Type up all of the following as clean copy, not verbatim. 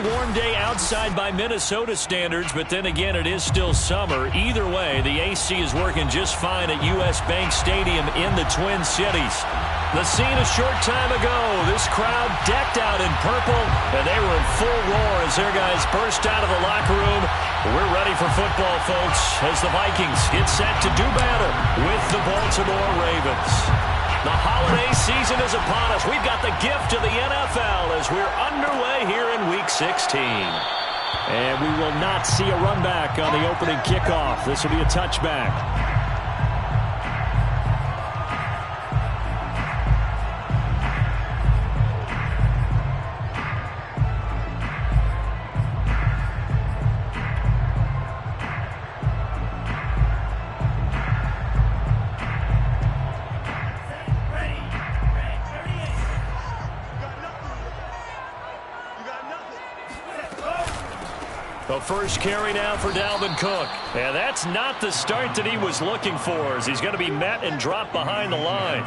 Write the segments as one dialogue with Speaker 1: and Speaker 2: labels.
Speaker 1: warm day outside by Minnesota standards, but then again, it is still summer. Either way, the AC is working just fine at U.S. Bank Stadium in the Twin Cities. The scene a short time ago, this crowd decked out in purple, and they were in full roar as their guys burst out of the locker room. We're ready for football, folks, as the Vikings get set to do battle with the Baltimore Ravens. The holiday season is upon us. We've got the gift of the NFL as we're underway here in Week 16.
Speaker 2: And we will not see a run back on the opening kickoff. This will be a touchback.
Speaker 1: The first carry now for Dalvin Cook. And that's not the start that he was looking for, as he's going to be met and dropped behind the line.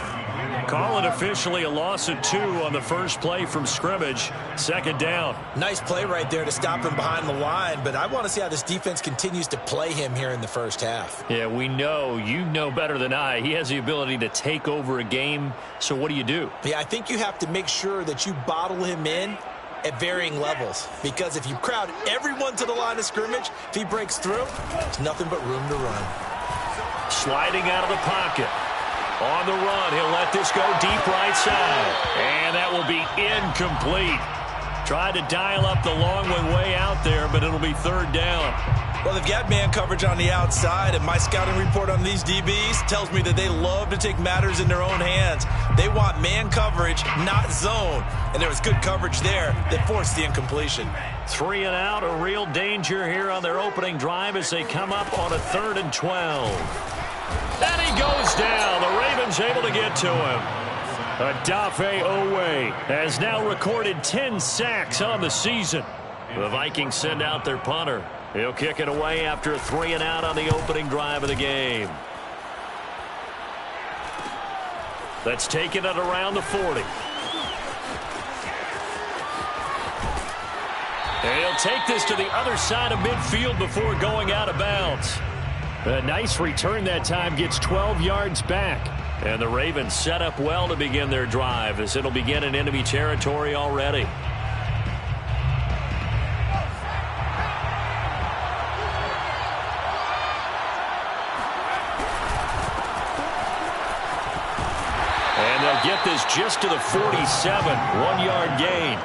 Speaker 1: Call it officially a loss of 2 on the first play from scrimmage. Second down.
Speaker 3: Nice play right there to stop him behind the line, but I want to see how this defense continues to play him here in the first half.
Speaker 1: Yeah, we know. You know better than I. He has the ability to take over a game, so what do you do?
Speaker 3: Yeah, I think you have to make sure that you bottle him in at varying levels, because if you crowd everyone to the line of scrimmage, if he breaks through, there's nothing but room to run.
Speaker 1: Sliding out of the pocket. On the run, he'll let this go deep right side. And that will be incomplete. Tried to dial up the long one way out there, but it'll be third down.
Speaker 3: Well, they've got man coverage on the outside, and my scouting report on these DBs tells me that they love to take matters in their own hands. They want man coverage, not zone. And there was good coverage there that forced the incompletion.
Speaker 1: 3 and out, a real danger here on their opening drive as they come up on a 3rd and 12. And he goes down. The Ravens able to get to him. Odafe Oweh has now recorded 10 sacks on the season. The Vikings send out their punter. He'll kick it away after a 3 and out on the opening drive of the game. Let's take it at around the 40. And he'll take this to the other side of midfield before going out of bounds. A nice return that time, gets 12 yards back. And the Ravens set up well to begin their drive, as it'll begin in enemy territory already. And they'll get this just to the 47, 1-yard gain.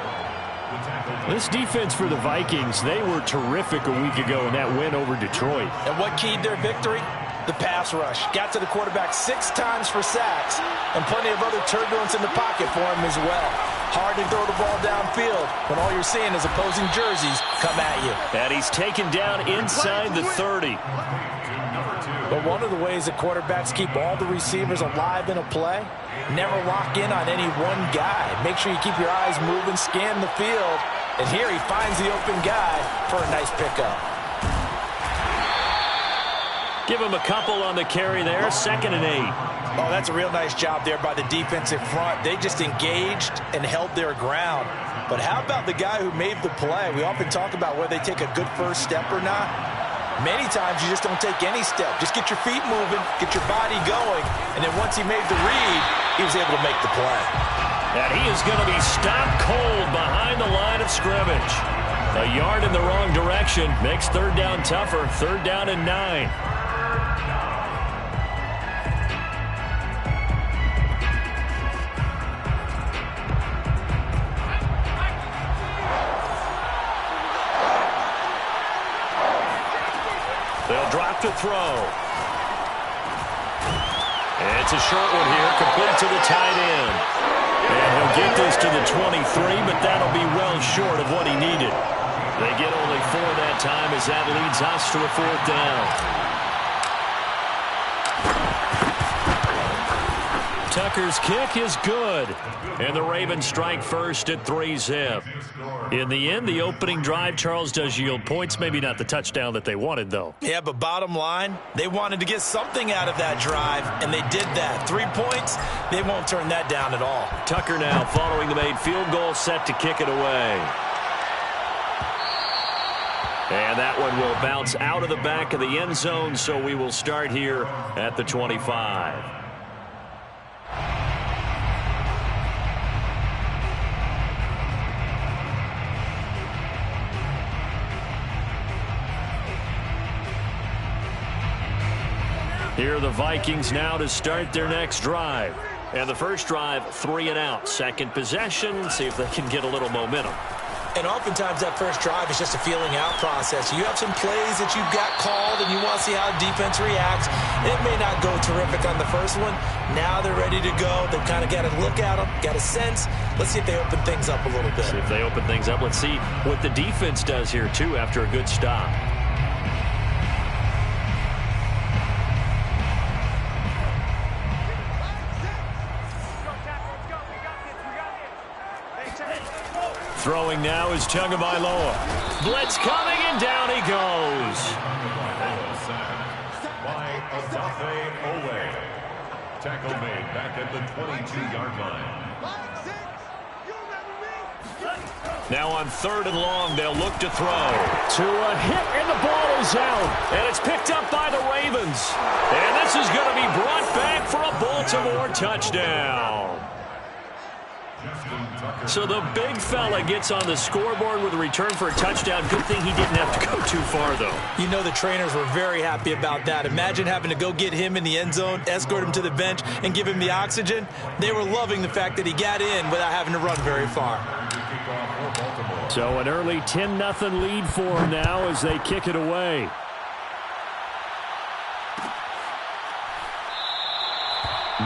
Speaker 2: This defense for the Vikings, they were terrific a week ago in that win over Detroit.
Speaker 3: And what keyed their victory? The pass rush. Got to the quarterback 6 times for sacks, and plenty of other turbulence in the pocket for him as well. Hard to throw the ball downfield when all you're seeing is opposing jerseys come at you.
Speaker 1: And he's taken down inside the 30.
Speaker 3: But one of the ways that quarterbacks keep all the receivers alive in a play, never lock in on any one guy. Make sure you keep your eyes moving, scan the field. And here he finds the open guy for a nice pickup.
Speaker 1: Give him a couple on the carry there, 2nd and 8.
Speaker 3: Oh, that's a real nice job there by the defensive front. They just engaged and held their ground. But how about the guy who made the play? We often talk about whether they take a good first step or not. Many times you just don't take any step. Just get your feet moving, get your body going, and then once he made the read, he was able to make the play.
Speaker 1: And he is going to be stopped cold behind the line of scrimmage. A yard in the wrong direction makes third down tougher. 3rd down and 9. They'll drop to throw. And it's a short one here, complete to the tight end. And he'll get this to the 23, but that'll be well short of what he needed. They get only 4 that time as that leads us to a 4th down. Tucker's kick is good. And the Ravens strike first at 3-zip. In the end, the opening drive, Charles, does yield points. Maybe not the touchdown that they wanted, though.
Speaker 3: Yeah, but bottom line, they wanted to get something out of that drive, and they did that. 3 points, they won't turn that down at all.
Speaker 1: Tucker now following the made field goal, set to kick it away. And that one will bounce out of the back of the end zone, so we will start here at the 25. Here are the Vikings now to start their next drive. And the first drive, 3 and out. Second possession, see if they can get a little momentum.
Speaker 3: And oftentimes that first drive is just a feeling out process. You have some plays that you've got called and you want to see how defense reacts. It may not go terrific on the first one. Now they're ready to go. They've kind of got to look at them, got a sense. Let's see if they open things up a little bit.
Speaker 1: See if they open things up. Let's see what the defense does here, too, after a good stop. Throwing now is Tagovailoa. Blitz coming, and down he goes.
Speaker 4: By Odafe Oweh. Tackle made back at the 22-yard line.
Speaker 1: Now on 3rd and long, they'll look to throw. To a hit, and the ball is out. And it's picked up by the Ravens. And this is going to be brought back for a Baltimore touchdown. So the big fella gets on the scoreboard with a return for a touchdown. Good thing he didn't have to go too far, though.
Speaker 3: You know the trainers were very happy about that. Imagine having to go get him in the end zone, escort him to the bench, and give him the oxygen. They were loving the fact that he got in without having to run very far.
Speaker 2: So an early 10-0 lead for them now as they kick it away.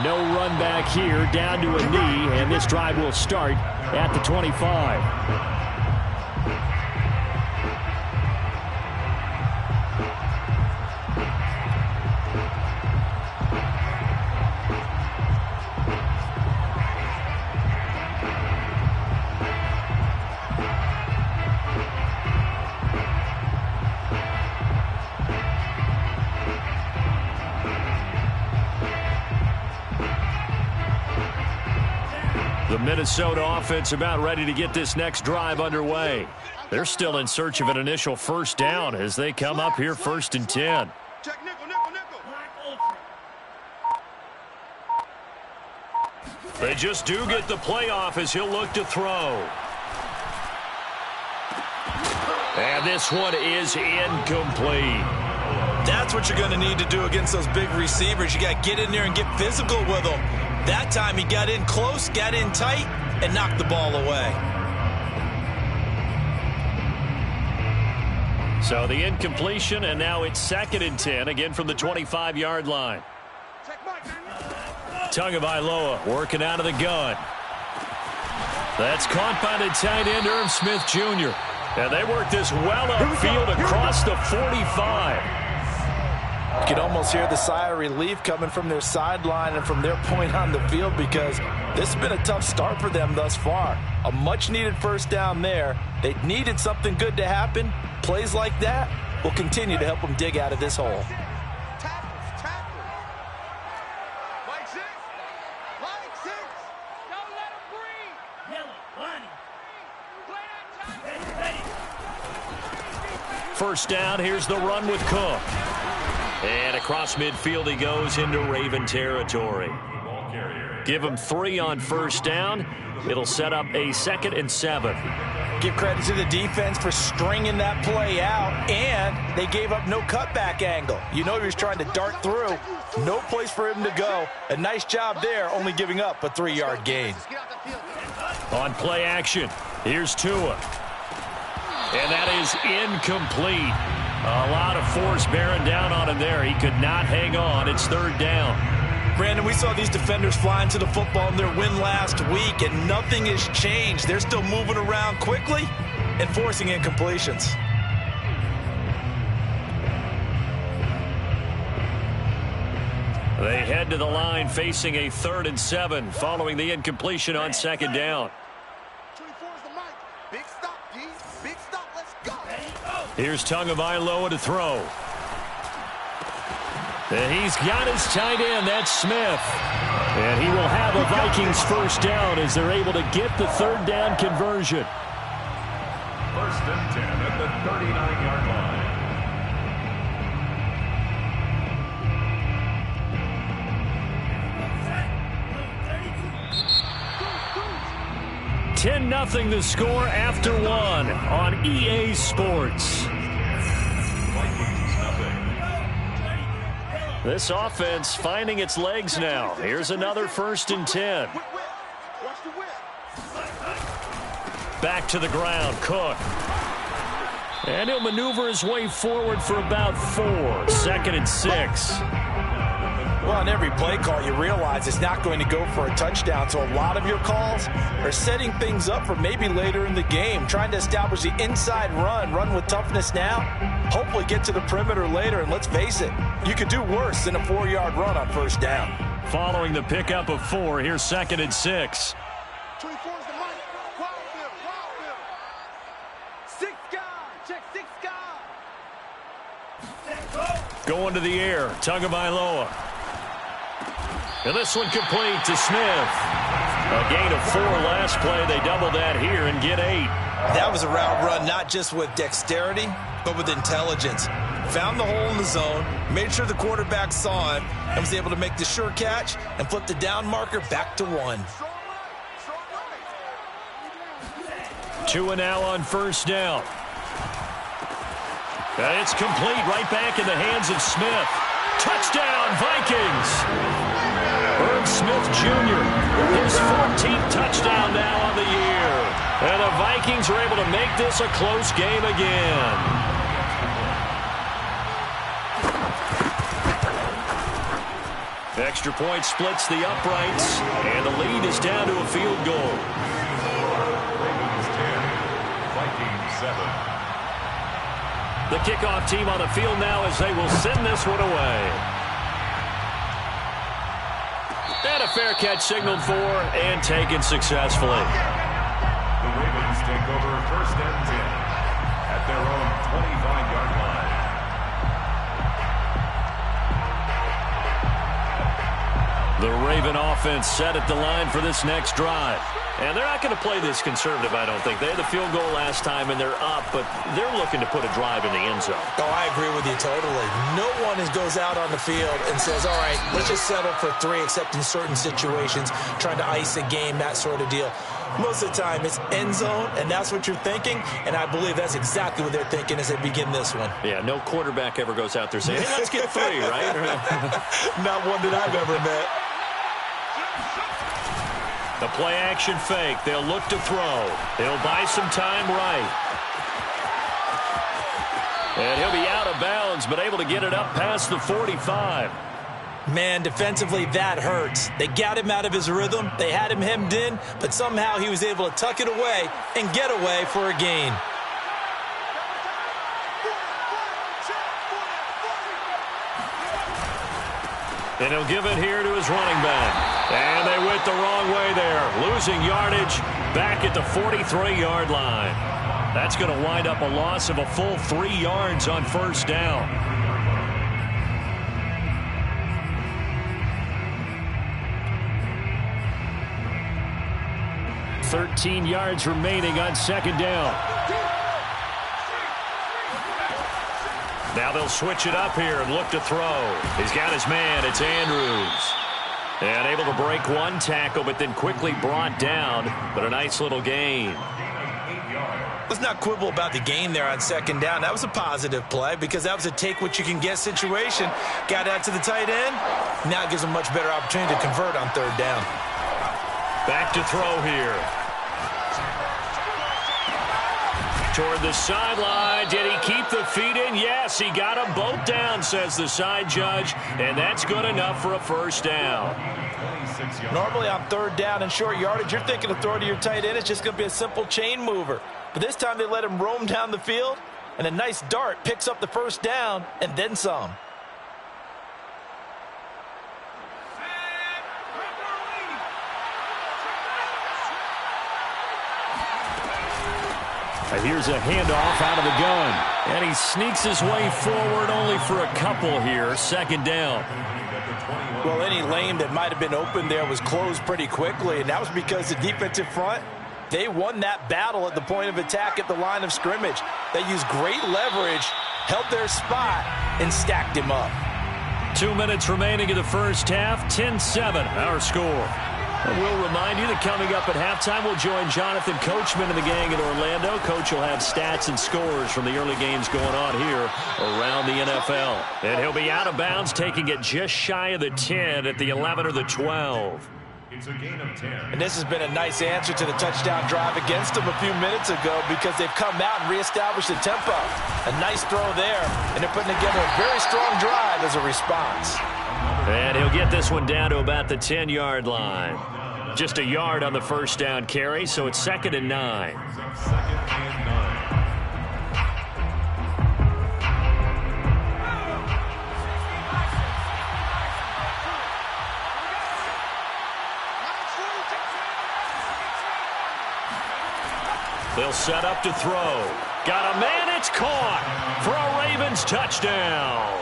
Speaker 2: No run back here, down to a knee, and this drive will start at the 25. The Minnesota offense about ready to get this next drive underway. They're still in search of an initial first down as they come up here 1st and 10. They just do get the playoff as he'll look to throw. And this one is incomplete.
Speaker 3: That's what you're going to need to do against those big receivers. You got to get in there and get physical with them. That time he got in close, got in tight, and knocked the ball away.
Speaker 1: So the incompletion, and now it's 2nd and 10, again from the 25-yard line. Tagovailoa working out of the gun. That's caught by the tight end, Irv Smith Jr. And they work this well upfield across the 45.
Speaker 3: You can almost hear the sigh of relief coming from their sideline and from their point on the field because this has been a tough start for them thus far. A much-needed first down there. They needed something good to happen. Plays like that will continue to help them dig out of this hole.
Speaker 1: First down, here's the run with Cook. And across midfield he goes into Raven territory. Give him 3 on first down. It'll set up a 2nd and 7.
Speaker 3: Give credit to the defense for stringing that play out, and they gave up no cutback angle. You know he was trying to dart through. No place for him to go. A nice job there, only giving up a 3-yard gain.
Speaker 1: On play action, here's Tua. And that is incomplete. A lot of force bearing down on him there. He could not hang on. It's 3rd down.
Speaker 3: Brandon, we saw these defenders flying to the football in their win last week, and nothing has changed. They're still moving around quickly and forcing incompletions.
Speaker 1: They head to the line facing a 3rd and 7 following the incompletion on 2nd down. Here's Tagovailoa to throw. And he's got his tight end, that's Smith. And he will have a Vikings first down as they're able to get the 3rd down conversion.
Speaker 4: first and 10 at the 39-yard line.
Speaker 1: 10-0 the score after one on EA Sports.
Speaker 4: Vikings nothing.
Speaker 1: This offense finding its legs now. Here's another first and 10. Back to the ground, Cook. And he'll maneuver his way forward for about 4. 2nd and 6.
Speaker 3: Well, on every play call, you realize it's not going to go for a touchdown. So a lot of your calls are setting things up for maybe later in the game, trying to establish the inside run with toughness now, hopefully get to the perimeter later. And let's face it, you could do worse than a 4-yard run on first down.
Speaker 1: Following the pickup of 4, here's 2nd and 6.
Speaker 5: 24 is the money. Wild Bill. 6 guard. Check 6 guard.
Speaker 1: Going to the air, Tagovailoa. And this one complete to Smith. A gain of 4 last play. They double that here and get 8.
Speaker 3: That was a route run not just with dexterity, but with intelligence. Found the hole in the zone, made sure the quarterback saw him, and was able to make the sure catch and flip the down marker back to 1.
Speaker 1: 2 now on first down. And it's complete right back in the hands of Smith. Touchdown, Vikings! Irv Smith Jr., his 14th touchdown now on the year. And the Vikings are able to make this a close game again. Extra point splits the uprights, and the lead is down to a field goal.
Speaker 4: Ravens 10, Vikings 7.
Speaker 1: The kickoff team on the field now as they will send this one away. And a fair catch signaled for and taken successfully.
Speaker 4: The Ravens take over first and 10 at their own 25-yard line.
Speaker 1: The Raven offense set at the line for this next drive. And they're not going to play this conservative, I don't think. They had the field goal last time, and they're up, but they're looking to put a drive in the end zone.
Speaker 3: Oh, I agree with you totally. No one goes out on the field and says, all right, let's just settle for 3, except in certain situations, trying to ice a game, that sort of deal. Most of the time, it's end zone, and that's what you're thinking, and I believe that's exactly what they're thinking as they begin this one.
Speaker 1: Yeah, no quarterback ever goes out there saying, hey, let's get 3, right?
Speaker 3: Not one that I've ever met.
Speaker 1: The play-action fake. They'll look to throw. He'll buy some time right. And he'll be out of bounds, but able to get it up past the 45.
Speaker 3: Man, defensively, that hurts. They got him out of his rhythm. They had him hemmed in, but somehow he was able to tuck it away and get away for a gain.
Speaker 1: And he'll give it here to his running back. And they went the wrong way there, losing yardage back at the 43-yard line. That's going to wind up a loss of a full 3 yards on first down. $13 yards remaining on second down. Now they'll switch it up here and look to throw. He's got his man. It's Andrews. And able to break one tackle, but then quickly brought down. But a nice little gain.
Speaker 3: Let's not quibble about the gain there on second down. That was a positive play because that was a take-what-you-can-get situation. Got out to the tight end. Now it gives them much better opportunity to convert on third down.
Speaker 1: Back to throw here. Toward the sideline. Did he keep the feet in? Yes, he got them both down, says the side judge. And that's good enough for a first down.
Speaker 3: Normally on third down and short yardage, you're thinking of throwing to your tight end. It's just going to be a simple chain mover. But this time they let him roam down the field, and a nice dart picks up the first down and then some.
Speaker 1: Here's a handoff out of the gun. And he sneaks his way forward only for a couple here. Second down.
Speaker 3: Well, any lane that might have been open there was closed pretty quickly, and that was because the defensive front They won that battle at the point of attack at the line of scrimmage. They used great leverage, held their spot, and stacked him up.
Speaker 1: 2 minutes remaining in the first half. 10-7, our score. And we'll remind you that coming up at halftime, we'll join Jonathan Coachman and the gang in Orlando. Coach will have stats and scores from the early games going on here around the NFL. And he'll be out of bounds, taking it just shy of the 10 at the 11 or the 12.
Speaker 4: It's a gain of 10.
Speaker 3: And this has been a nice answer to the touchdown drive against them a few minutes ago because they've come out and reestablished the tempo. A nice throw there, and they're putting together a very strong drive as a response.
Speaker 1: And he'll get this one down to about the 10-yard line. Just a yard on the first down carry, so it's 2nd and 9.
Speaker 4: 2nd and 9.
Speaker 1: They'll set up to throw. Got a man, it's caught for a Ravens touchdown.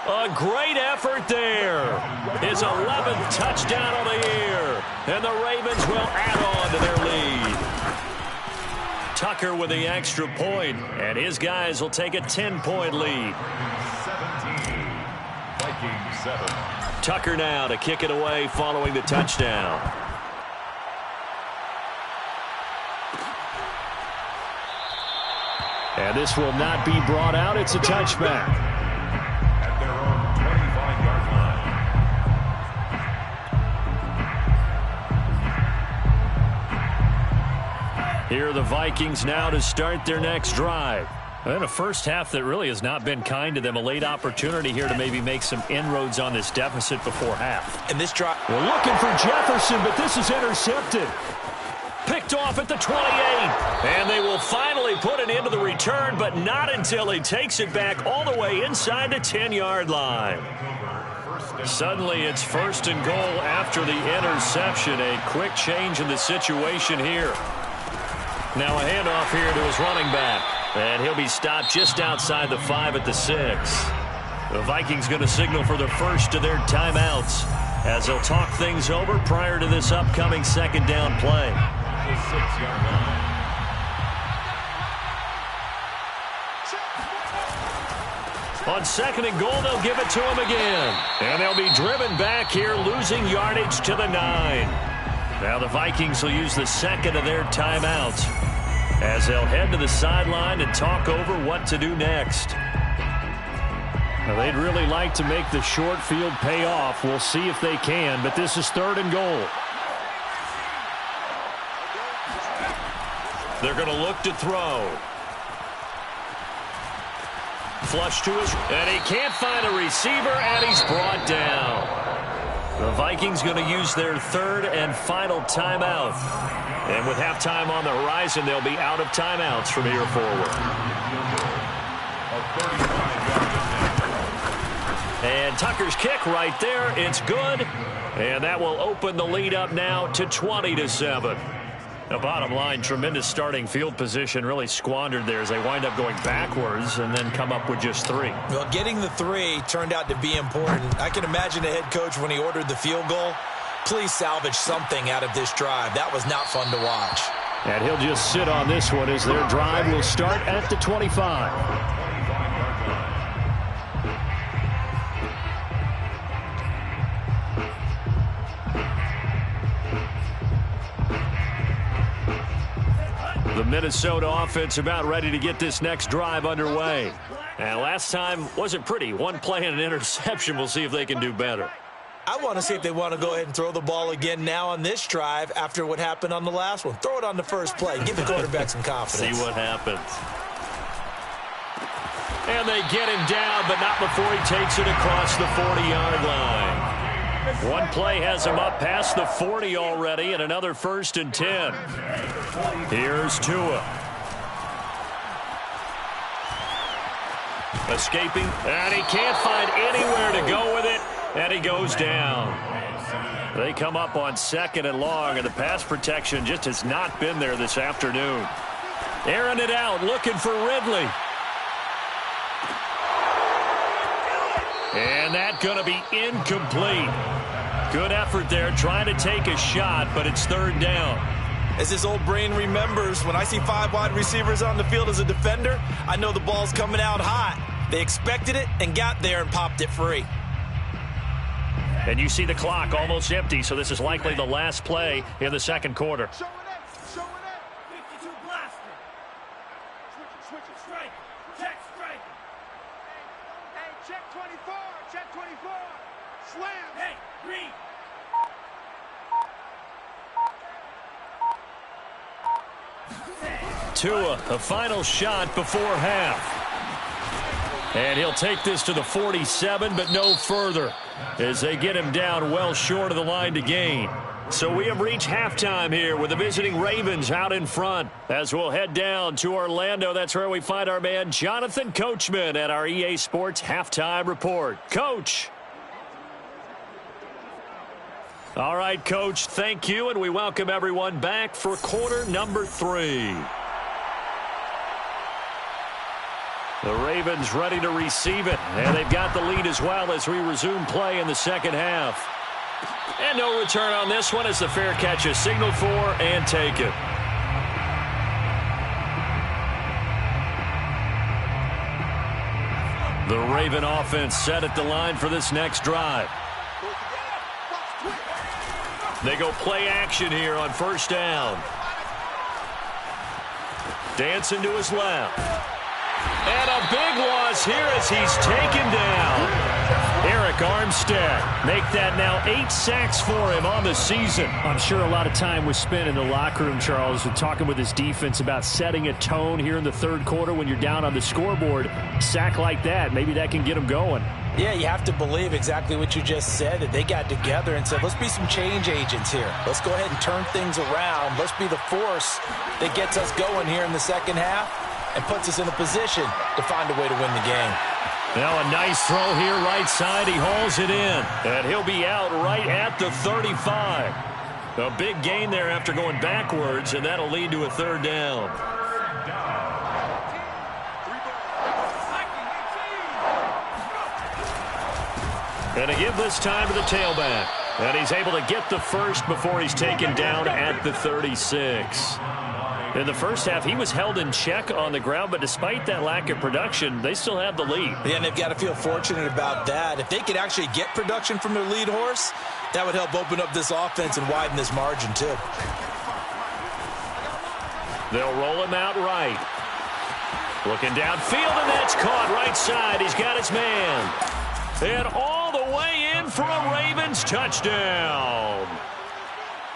Speaker 1: A great effort there. His 11th touchdown of the year. And the Ravens will add on to their lead. Tucker with the extra point, and his guys will take a 10-point lead.
Speaker 4: 17. Vikings 7.
Speaker 1: Tucker now to kick it away following the touchdown. And this will not be brought out. It's a touchback.
Speaker 4: At their own 25-yard line.
Speaker 1: Here are the Vikings now to start their next drive. And a first half that really has not been kind to them. A late opportunity here to maybe make some inroads on this deficit before half.
Speaker 3: And this drive...
Speaker 1: We're looking for Jefferson, but this is intercepted. Picked off at the 28. And they will finally put an end to the return, but not until he takes it back all the way inside the 10-yard line. Suddenly it's 1st and goal after the interception. A quick change in the situation here. Now a handoff here to his running back. And he'll be stopped just outside the 5 at the 6. The Vikings going to signal for the first of their timeouts as they'll talk things over prior to this upcoming 2nd down play.
Speaker 4: The 6-yard line.
Speaker 1: On 2nd and goal, they'll give it to him again. And they'll be driven back here, losing yardage to the 9. Now the Vikings will use the 2nd of their timeouts as they'll head to the sideline and talk over what to do next. Now they'd really like to make the short field pay off. We'll see if they can, but this is 3rd and goal. They're going to look to throw. Flush to his, and he can't find a receiver, and he's brought down. The Vikings going to use their 3rd and final timeout. And with halftime on the horizon, they'll be out of timeouts from here forward. And Tucker's kick right there. It's good. And that will open the lead up now to 20-7. The bottom line, tremendous starting field position, really squandered there as they wind up going backwards and then come up with just 3.
Speaker 3: Well, getting the 3 turned out to be important. I can imagine the head coach when he ordered the field goal. Please salvage something out of this drive. That was not fun to watch.
Speaker 1: And he'll just sit on this one as their drive will start at the 25. The Minnesota offense about ready to get this next drive underway. And last time wasn't pretty. One play and an interception. We'll see if they can do better.
Speaker 3: I want to see if they want to go ahead and throw the ball again now on this drive after what happened on the last one. Throw it on the first play. Give the quarterback some confidence.
Speaker 1: See what happens. And they get him down, but not before he takes it across the 40-yard line. One play has him up past the 40 already, and another 1st and 10. Here's Tua. Escaping, and he can't find anywhere to go with it, and he goes down. They come up on 2nd and long, and the pass protection just has not been there this afternoon. Airing it out, looking for Ridley. And that's going to be incomplete. Good effort there, trying to take a shot, but it's 3rd down.
Speaker 3: As his old brain remembers, when I see 5 wide receivers on the field as a defender, I know the ball's coming out hot. They expected it and got there and popped it free.
Speaker 2: And you see the clock almost empty, so this is likely the last play in the second quarter.
Speaker 5: Show it in. Show it in. 52 blaster. Switch it. Strike. Check strike. Hey, check 24. Check 24. Slam. Hey, green.
Speaker 2: Tua, a final shot before half. And he'll take this to the 47, but no further, as they get him down well short of the line to gain. So we have reached halftime here with the visiting Ravens out in front. As we'll head down to Orlando, that's where we find our man Jonathan Coachman at our EA Sports Halftime Report. Coach. All right, Coach, thank you, and we welcome everyone back for quarter number 3. The Ravens ready to receive it, and they've got the lead as well as we resume play in the second half. And no return on this one as the fair catch is signaled for and taken. The Raven offense set at the line for this next drive. They go play action here on first down. Dancing to his left. And a big loss here as he's taken down. Eric Armstead make that now 8 sacks for him on the season.
Speaker 1: I'm sure a lot of time was spent in the locker room, Charles, with talking with his defense about setting a tone here in the third quarter when you're down on the scoreboard. Sack like that, maybe that can get them going.
Speaker 3: Yeah, you have to believe exactly what you just said, that they got together and said, let's be some change agents here. Let's go ahead and turn things around. Let's be the force that gets us going here in the second half and puts us in a position to find a way to win the game.
Speaker 2: Now a nice throw here right side. He hauls it in. And he'll be out right at the 35. A big gain there after going backwards, and that'll lead to a third down. And a give this time to the tailback. And he's able to get the first before he's taken down at the 36. In the first half, he was held in check on the ground, but despite that lack of production, they still have the lead.
Speaker 3: Yeah, and they've got to feel fortunate about that. If they could actually get production from their lead horse, that would help open up this offense and widen this margin, too.
Speaker 2: They'll roll him out right. Looking downfield, and that's caught right side. He's got his man. And all the way in for a Ravens touchdown.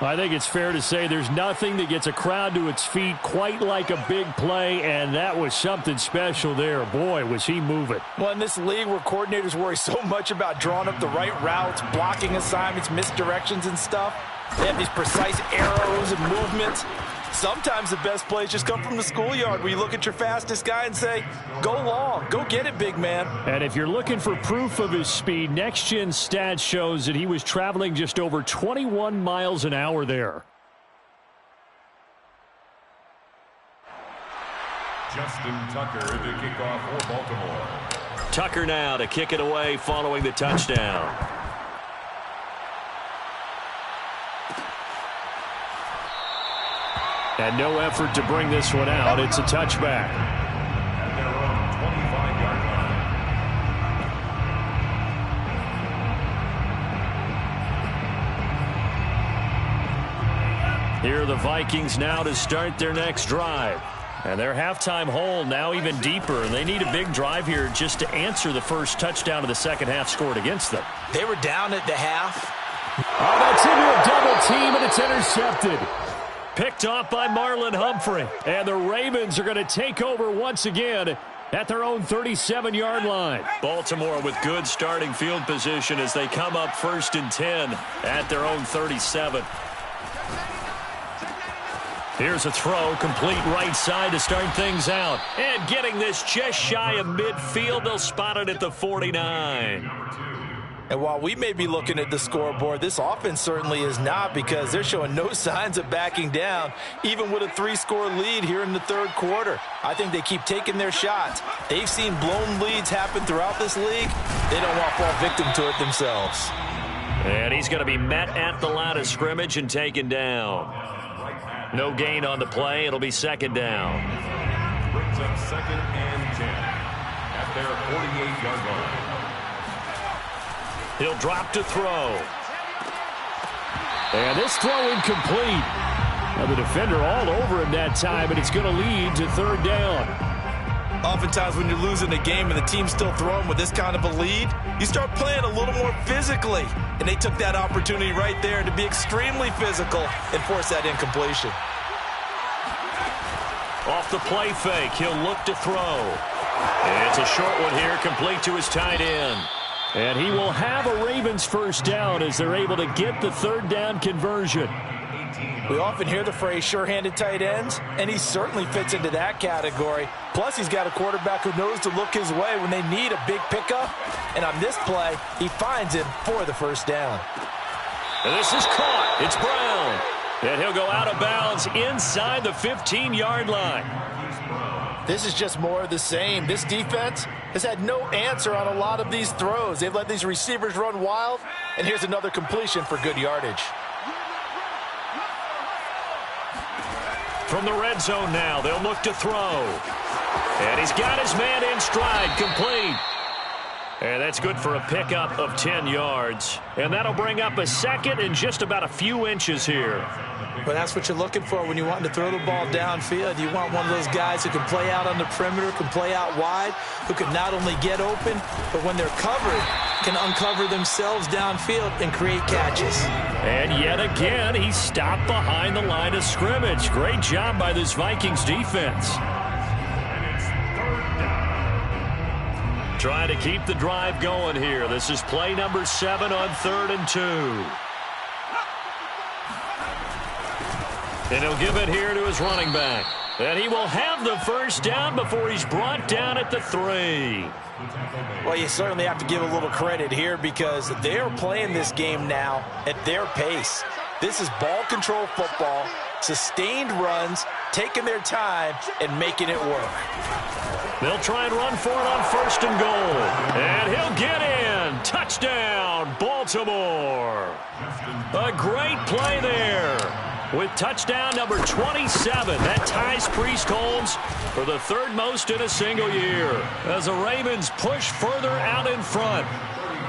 Speaker 1: I think it's fair to say there's nothing that gets a crowd to its feet quite like a big play, and that was something special there. Boy, was he moving.
Speaker 3: Well, in this league where coordinators worry so much about drawing up the right routes, blocking assignments, misdirections and stuff, they have these precise arrows and movements. Sometimes the best plays just come from the schoolyard where you look at your fastest guy and say, go long, go get it, big man.
Speaker 1: And if you're looking for proof of his speed, Next Gen Stats shows that he was traveling just over 21 miles an hour there.
Speaker 4: Justin Tucker to kick off for Baltimore.
Speaker 2: Tucker now to kick it away following the touchdown. And no effort to bring this one out. It's a touchback.
Speaker 4: At their own 25-yard line.
Speaker 2: Here are the Vikings now to start their next drive. And their halftime hole now even deeper. And they need a big drive here just to answer the first touchdown of the second half scored against them.
Speaker 3: They were down at the half.
Speaker 1: Oh, that's into a double team, and it's intercepted.
Speaker 2: Picked off by Marlon Humphrey.
Speaker 1: And the Ravens are going to take over once again at their own 37-yard line.
Speaker 2: Baltimore with good starting field position as they come up 1st and 10 at their own 37. Here's a throw, complete right side to start things out. And getting this just shy of midfield, they'll spot it at the 49.
Speaker 3: And while we may be looking at the scoreboard, this offense certainly is not, because they're showing no signs of backing down, even with a 3-score lead here in the third quarter. I think they keep taking their shots. They've seen blown leads happen throughout this league. They don't want to fall victim to it themselves.
Speaker 2: And he's going to be met at the line of scrimmage and taken down.
Speaker 4: Right at
Speaker 1: No gain on the play. It'll be second down.
Speaker 4: Brings up 2nd and 10 at their 48-yard line.
Speaker 1: He'll drop to throw. And this throw incomplete. Now the defender all over him that time, and it's going to lead to third down.
Speaker 3: Oftentimes when you're losing a game and the team's still throwing with this kind of a lead, you start playing a little more physically. And they took that opportunity right there to be extremely physical and force that incompletion.
Speaker 1: Off the play fake, he'll look to throw. And it's a short one here, complete to his tight end. And he will have a Ravens first down as they're able to get the third down conversion.
Speaker 3: We often hear the phrase sure-handed tight ends, and he certainly fits into that category. Plus, he's got a quarterback who knows to look his way when they need a big pickup. And on this play, he finds him for the first down.
Speaker 1: And this is caught. It's Brown. And he'll go out of bounds inside the 15-yard line.
Speaker 3: This is just more of the same. This defense has had no answer on a lot of these throws. They've let these receivers run wild, and here's another completion for good yardage.
Speaker 1: From the red zone now, they'll look to throw. And he's got his man in stride, complete. And that's good for a pickup of 10 yards. And that'll bring up a second and just about a few inches here.
Speaker 3: Well, that's what you're looking for when you want to throw the ball downfield. You want one of those guys who can play out on the perimeter, can play out wide, who can not only get open, but when they're covered, can uncover themselves downfield and create catches.
Speaker 1: And yet again, he stopped behind the line of scrimmage. Great job by this Vikings defense.
Speaker 4: And it's 3rd down.
Speaker 1: Trying to keep the drive going here. This is play number 7 on 3rd and 2. And he'll give it here to his running back. And he will have the first down before he's brought down at the 3.
Speaker 3: Well, you certainly have to give a little credit here because they're playing this game now at their pace. This is ball control football, sustained runs, taking their time, and making it work.
Speaker 1: They'll try and run for it on 1st and goal. And he'll get in. Touchdown, Baltimore. A great play there. With touchdown number 27, that ties Priest Holmes for the 3rd most in a single year. As the Ravens push further out in front.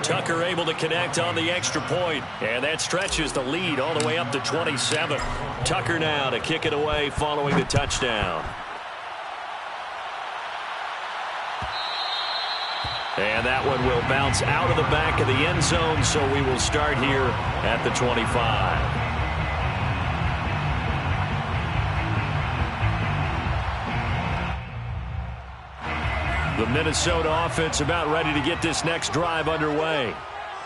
Speaker 1: Tucker able to connect on the extra point, and that stretches the lead all the way up to 27. Tucker now to kick it away following the touchdown. And that one will bounce out of the back of the end zone, so we will start here at the 25. The Minnesota offense about ready to get this next drive underway.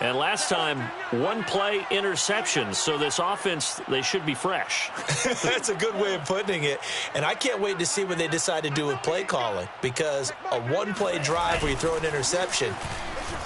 Speaker 1: And last time, 1 play interception. So this offense, they should be fresh.
Speaker 3: That's a good way of putting it. And I can't wait to see what they decide to do with play calling. Because a 1-play drive where you throw an interception,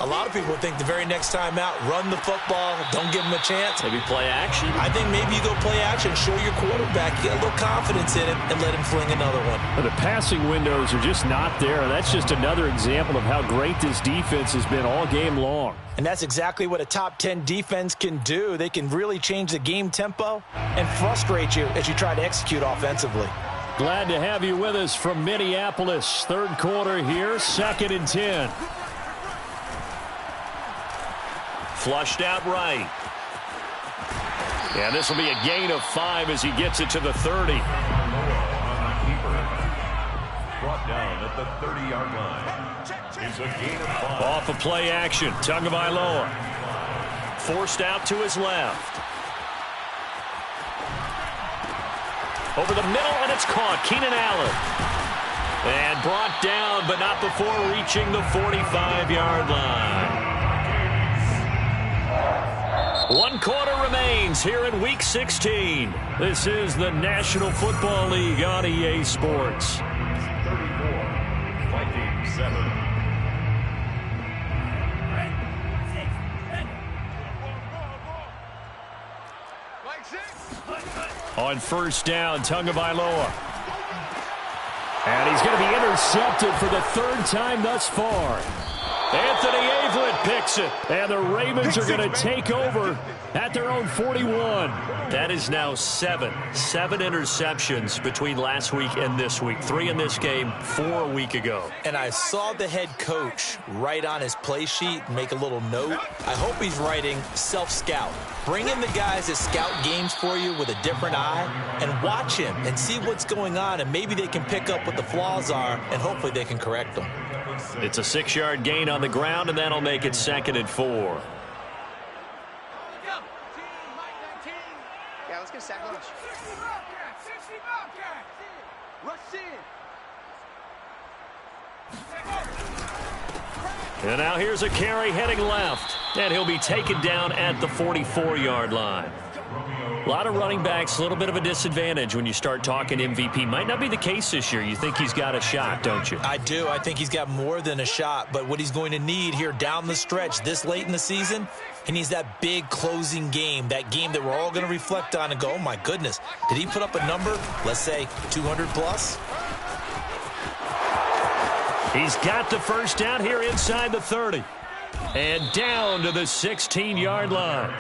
Speaker 3: a lot of people think the very next time out, run the football, don't give them a chance.
Speaker 1: Maybe play action?
Speaker 3: I think maybe you go play action, show your quarterback, get a little confidence in him, and let him fling another one.
Speaker 2: But the passing windows are just not there. That's just another example of how great this defense has been all game long.
Speaker 3: And that's exactly what a top 10 defense can do. They can really change the game tempo and frustrate you as you try to execute offensively.
Speaker 2: Glad to have you with us from Minneapolis. 3rd quarter here, 2nd and 10.
Speaker 1: Flushed out right. And this will be a gain of 5 as he gets it to the 30.
Speaker 4: Brought down at the 30-yard line. It's a gain of 5.
Speaker 1: Off of play action, Tagovailoa. Forced out to his left. Over the middle, and it's caught. Keenan Allen. And brought down, but not before reaching the 45-yard line. 1 quarter remains here in Week 16. This is the National Football League on EA Sports.
Speaker 4: 34, Vikings 7.
Speaker 2: On 1st down, Tagovailoa. And he's going to be intercepted for the 3rd time thus far.
Speaker 1: Anthony Averett picks it. And the Ravens are going to take over at their own 41. That is now seven interceptions between last week and this week. 3 in this game, 4 a week ago.
Speaker 3: And I saw the head coach write on his play sheet, make a little note. I hope he's writing self-scout. Bring in the guys that scout games for you with a different eye and watch him and see what's going on, and maybe they can pick up what the flaws are, and hopefully they can correct them.
Speaker 1: It's a 6-yard gain on the ground, and that'll make it 2nd and 4.
Speaker 5: Yeah, let's get a sack lunch. 60 Bobcats! Rush in!
Speaker 1: And now here's a carry heading left. And he'll be taken down at the 44-yard line. A lot of running backs, a little bit of a disadvantage when you start talking MVP. Might not be the case this year. You think he's got a shot, don't you?
Speaker 3: I do. I think he's got more than a shot. But what he's going to need here down the stretch this late in the season, he needs that big closing game, that game that we're all going to reflect on and go, oh, my goodness, did he put up a number, let's say, 200-plus?
Speaker 1: He's got the first down here inside the 30. And down to the 16-yard line.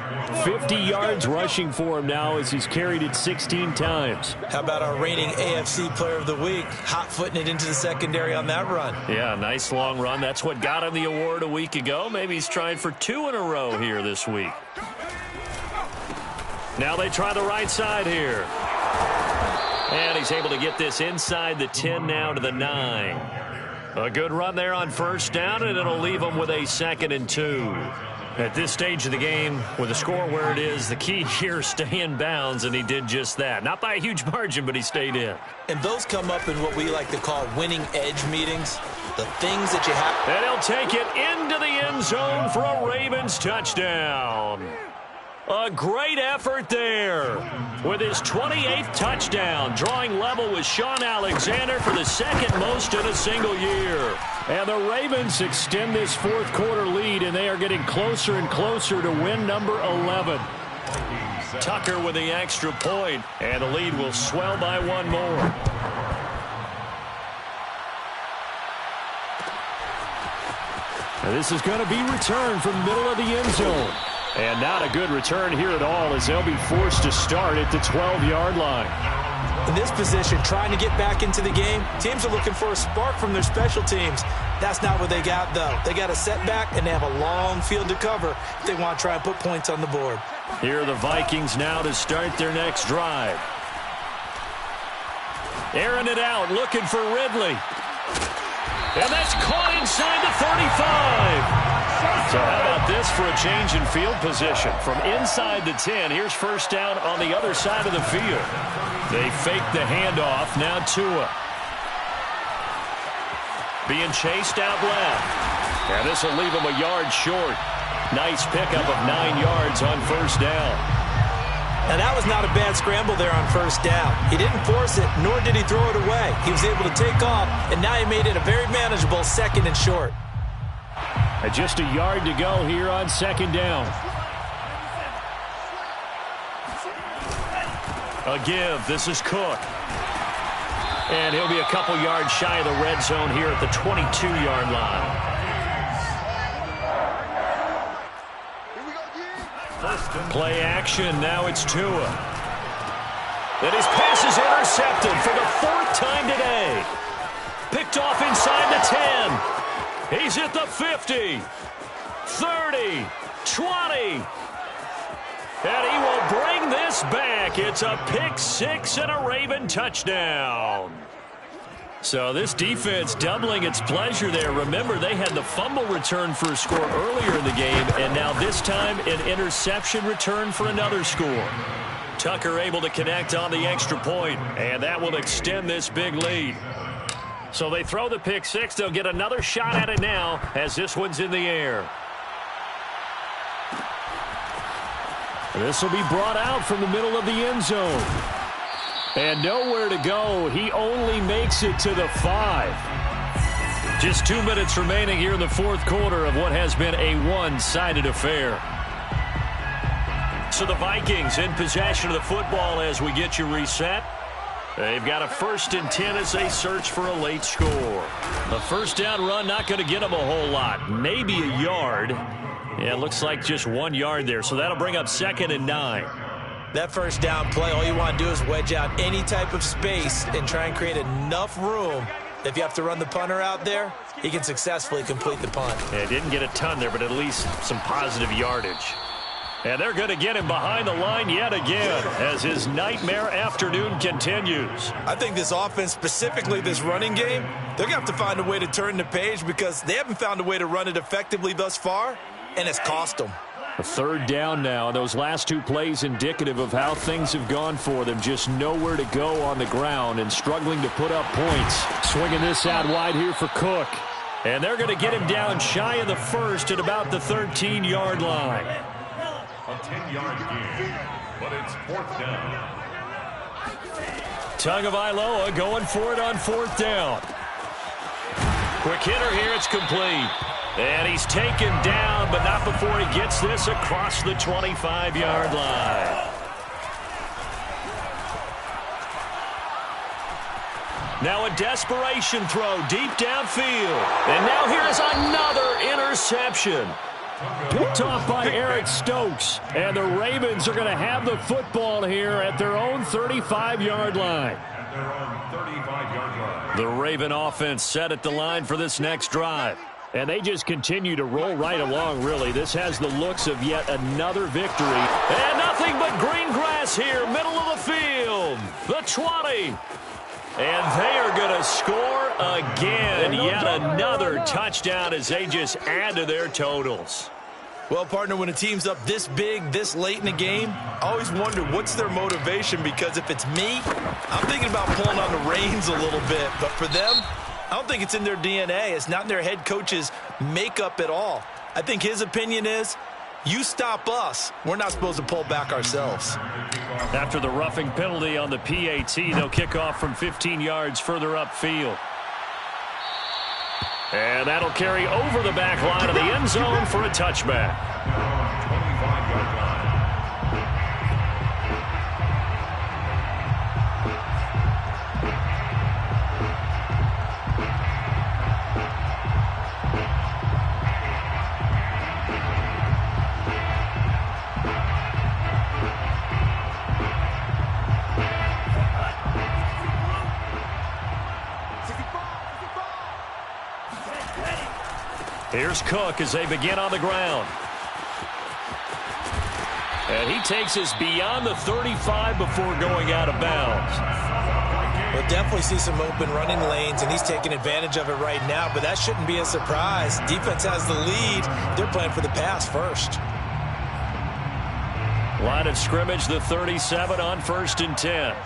Speaker 1: 50 yards rushing for him now as he's carried it 16 times.
Speaker 3: How about our reigning AFC Player of the Week, hot-footing it into the secondary on that run?
Speaker 1: Yeah, nice long run. That's what got him the award a week ago. Maybe he's trying for 2 in a row here this week. Now they try the right side here. And he's able to get this inside the 10 now to the 9. A good run there on first down, and it'll leave them with a 2nd and 2. At this stage of the game, with the score where it is, the key here, stay in bounds, and he did just that. Not by a huge margin, but he stayed in.
Speaker 3: And those come up in what we like to call winning edge meetings, the things that you have.
Speaker 1: And he'll take it into the end zone for a Ravens touchdown. A great effort there with his 28th touchdown, drawing level with Sean Alexander for the 2nd most in a single year. And the Ravens extend this 4th quarter lead, and they are getting closer and closer to win number 11. Tucker with the extra point, and the lead will swell by 1 more. And this is going to be returned from the middle of the end zone. And not a good return here at all as they'll be forced to start at the 12-yard line.
Speaker 3: In this position, trying to get back into the game, teams are looking for a spark from their special teams. That's not what they got, though. They got a setback, and they have a long field to cover if they want to try and put points on the board.
Speaker 1: Here are the Vikings now to start their next drive. Airing it out, looking for Ridley. And that's caught inside the 35. So how about this for a change in field position? From inside the 10, here's first down on the other side of the field. They fake the handoff. Now Tua. Being chased out left. And this will leave him a yard short. Nice pickup of 9 yards on first down.
Speaker 3: Now, that was not a bad scramble there on first down. He didn't force it, nor did he throw it away. He was able to take off, and now he made it a very manageable 2nd and short.
Speaker 1: And just a yard to go here on 2nd down. A give. This is Cook. And he'll be a couple yards shy of the red zone here at the 22-yard line. Play action. Now it's Tua. And his pass is intercepted for the 4th time today. Picked off inside the 10. He's at the 50, 30, 20. And he will bring this back. It's a pick 6 and a Raven touchdown. So this defense doubling its pleasure there. Remember, they had the fumble return for a score earlier in the game, and now this time an interception return for another score. Tucker able to connect on the extra point, and that will extend this big lead. So they throw the pick 6. They'll get another shot at it now as this one's in the air. This will be brought out from the middle of the end zone. And nowhere to go. He only makes it to the 5. Just 2 minutes remaining here in the 4th quarter of what has been a one-sided affair. So the Vikings in possession of the football as we get you reset. They've got a 1st and 10 as they search for a late score. A first down run not going to get them a whole lot. Maybe a yard. Yeah, it looks like just 1 yard there. So that'll bring up 2nd and 9.
Speaker 3: That first down play, all you want to do is wedge out any type of space and try and create enough room. If you have to run the punter out there, he can successfully complete the punt.
Speaker 1: Yeah, didn't get a ton there, but at least some positive yardage. And they're going to get him behind the line yet again as his nightmare afternoon continues.
Speaker 3: I think this offense, specifically this running game, they're going to have to find a way to turn the page because they haven't found a way to run it effectively thus far, and it's cost them.
Speaker 1: A 3rd down now, and those last 2 plays indicative of how things have gone for them. Just nowhere to go on the ground and struggling to put up points. Swinging this out wide here for Cook. And they're going to get him down shy of the 1st at about the 13-yard line.
Speaker 4: A 10-yard gain, but it's 4th down.
Speaker 1: Tagovailoa going for it on 4th down. Quick hitter here, it's complete. And he's taken down, but not before he gets this across the 25-yard line. Now a desperation throw deep downfield. And now here's another interception. Picked off by Eric Stokes. And the Ravens are going to have the football here at their own 35-yard line.
Speaker 4: At their own 35-yard line.
Speaker 1: The Raven offense set at the line for this next drive. And they just continue to roll right along, really. This has the looks of yet another victory. And nothing but green grass here, middle of the field. The 20. And they are going to score again. Yet another touchdown as they just add to their totals.
Speaker 3: Well, partner, when a team's up this big, this late in the game, I always wonder what's their motivation, because if it's me, I'm thinking about pulling on the reins a little bit. But for them, I don't think it's in their DNA. It's not in their head coach's makeup at all. I think his opinion is, you stop us, we're not supposed to pull back ourselves.
Speaker 1: After the roughing penalty on the PAT, they'll kick off from 15 yards further upfield. And that'll carry over the back line of the end zone for a touchback.
Speaker 4: 25-yard line.
Speaker 1: Here's Cook as they begin on the ground. And he takes us beyond the 35 before going out of bounds.
Speaker 3: We'll definitely see some open running lanes, and he's taking advantage of it right now, but that shouldn't be a surprise. Defense has the lead. They're playing for the pass first.
Speaker 1: Line of scrimmage, the 37 on 1st and 10.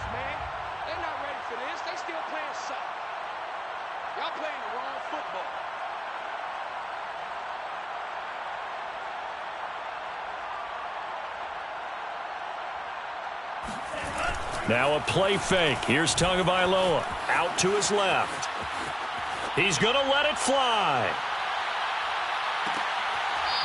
Speaker 1: Now a play fake. Here's Tagovailoa out to his left. He's going to let it fly.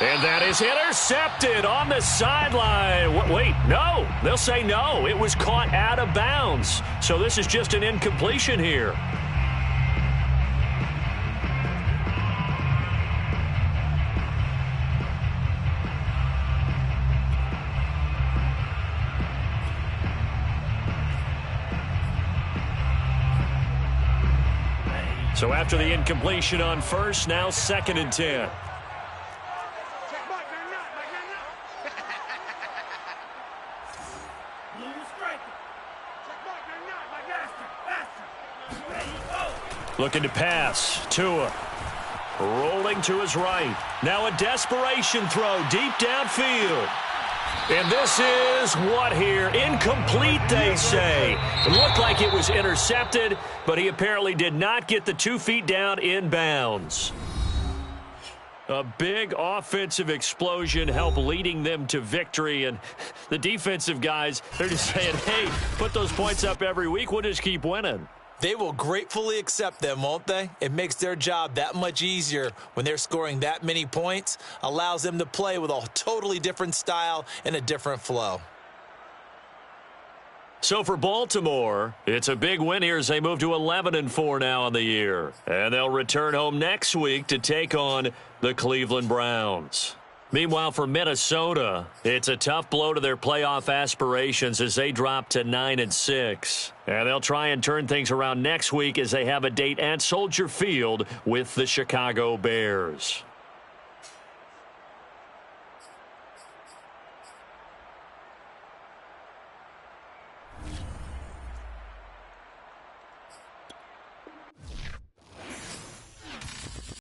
Speaker 1: And that is intercepted on the sideline. Wait, no. They'll say no. It was caught out of bounds. So this is just an incompletion here. So after the incompletion on 1st, now 2nd and 10. Looking to pass. Tua rolling to his right. Now a desperation throw deep downfield. And this is what here? Incomplete, they say. It looked like it was intercepted, but he apparently did not get the 2 feet down in bounds. A big offensive explosion helped leading them to victory. And the defensive guys, they're just saying, hey, put those points up every week. We'll just keep winning.
Speaker 3: They will gratefully accept them, won't they? It makes their job that much easier when they're scoring that many points, allows them to play with a totally different style and a different flow.
Speaker 1: So for Baltimore, it's a big win here as they move to 11-4 now on the year. And they'll return home next week to take on the Cleveland Browns. Meanwhile, for Minnesota, it's a tough blow to their playoff aspirations as they drop to 9-6. And they'll try and turn things around next week as they have a date at Soldier Field with the Chicago Bears.